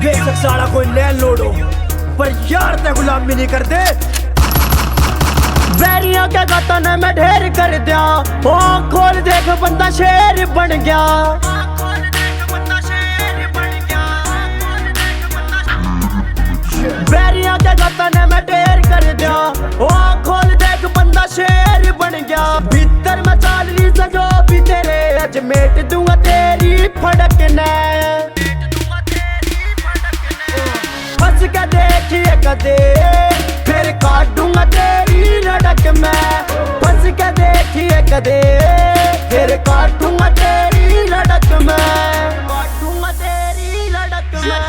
बेशक साला कोई लैंड लोड हो, पर यार ते गुलामी नहीं कर दे। बैरियों के गतन में ढेर कर दिया, ओ खोल देख बंदा शेर बन गया। बैरियों के गतन में ढेर कर दिया, ओ खोल देख बंदा शेर बन गया। भीतर में चाल ली सजो भी तेरे, अज मेट दूंगा तेरी फड़क ने। फंस के देखिए कदे, फिर काटूंगा तेरी लड़क में। फंस के देखिए कदे, फिर काटूंगा तेरी लड़क में। काटूंगा तेरी लड़क में।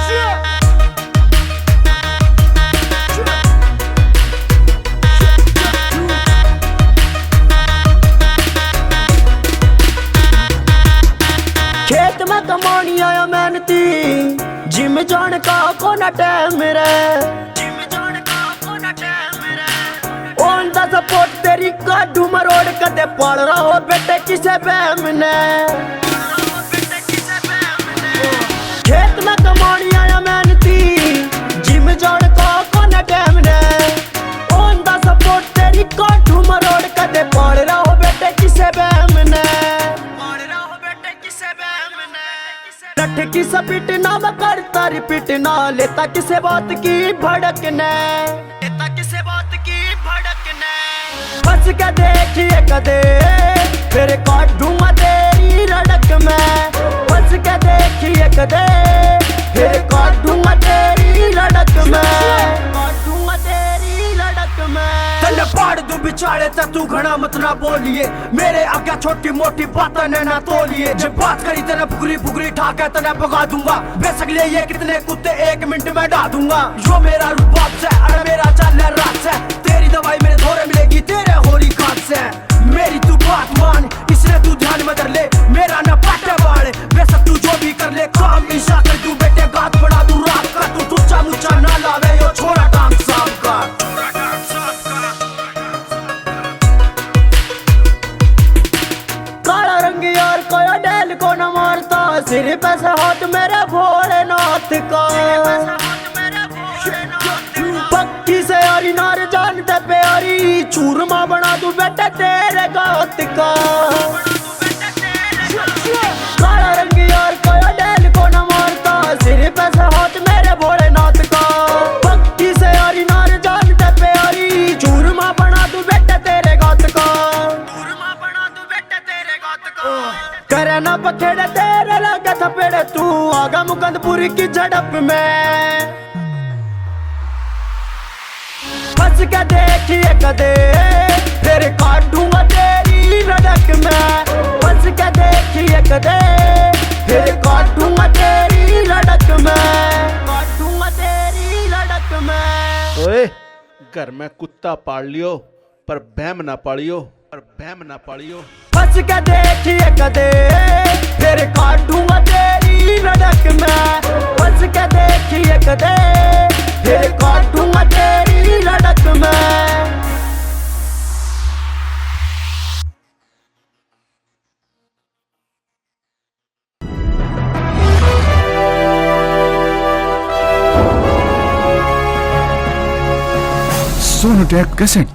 खेत में कमानी आया मेहनती, जिम जान का कोना टाइम रे। ऑन द सपोर्ट तेरी काडू मरोड़ कदे पड़ रहा हो बेटे किसे बैम ने। खेत में कमानी आया मेहनती, जिम जान का कोना टाइम रे। ऑन द सपोर्ट तेरी काडू मरोड़ कदे पड़ रहा हो बेटे किसे बैम ने। लठ की सपिट ना मैं करता रिपीट ना, लेता किसे बात की भड़क ने। लेता किसे बात की भड़क ने। फंस के देखिए कदे, फिर काटूंगा तेरी लड़क में। फंस के देखिए कदे, फिर काटूंगा तेरी लड़क में। काटूंगा तेरी लड़क में। तन्ने पाड़ दू बिचारे ते तू घना मत ना बोलिए, मेरे आगे छोटी मोटी बातें ने ना तोलिए। जब बात करी तेने फुगरी फुगरी ठाके तेने भगा दूंगा, बेशक ले ये कितने कुत्ते 1 मिनट में डा दूंगा। जो मेरा रुबाब से अरे मेरा चल रात से, तेरी दवाई मेरे धोरे मिलेगी तेरे होली काट से। मेरी तू बात मान, इसलिए तू ध्यान में कर ले, मेरा न पाटे बाड़। बेशक तू जो भी कर ले काम ईशा कर, तू बेटे गात बना दू रात का। तू टुच्चा मुच्चा ना लावे यो छोड़ा टांग साफ का। काला रंग यार कोया डेल को न मारता, सिर पे से हाथ मेरे भोलेनाथ का। पक्की से यारी नार जानते प्यारी, चूरमा बना दूं बेटे तेरे गात का। काला रंग यार कोया डेल को न मारता, सिर पे से हाथ मेरे भोलेनाथ का। पक्की से यारी नार जानते प्यारी, चूरमा बना दूं बेटे तेरे गात का। करे ना पखेड़े तेरे लगे थपेड़े, तू आगा मुकंदपुरी की झड़प में। फंस के देखिए कदे, फिर काटूंगा तेरी लड़क में। फंस के देखिए कदे, फिर काटूंगा तेरी लड़क में। काटूंगा तेरी लड़क में। ओए घर में कुत्ता पाल लियो, पर बहम ना पालियो, पर बहम ना पालियो। फंस के देखिए कदे, फिर काटूंगा तेरी लड़क में। फंस के देखिए कदे, फिर काटूंगा तेरी लड़क में। Sonu tag cassette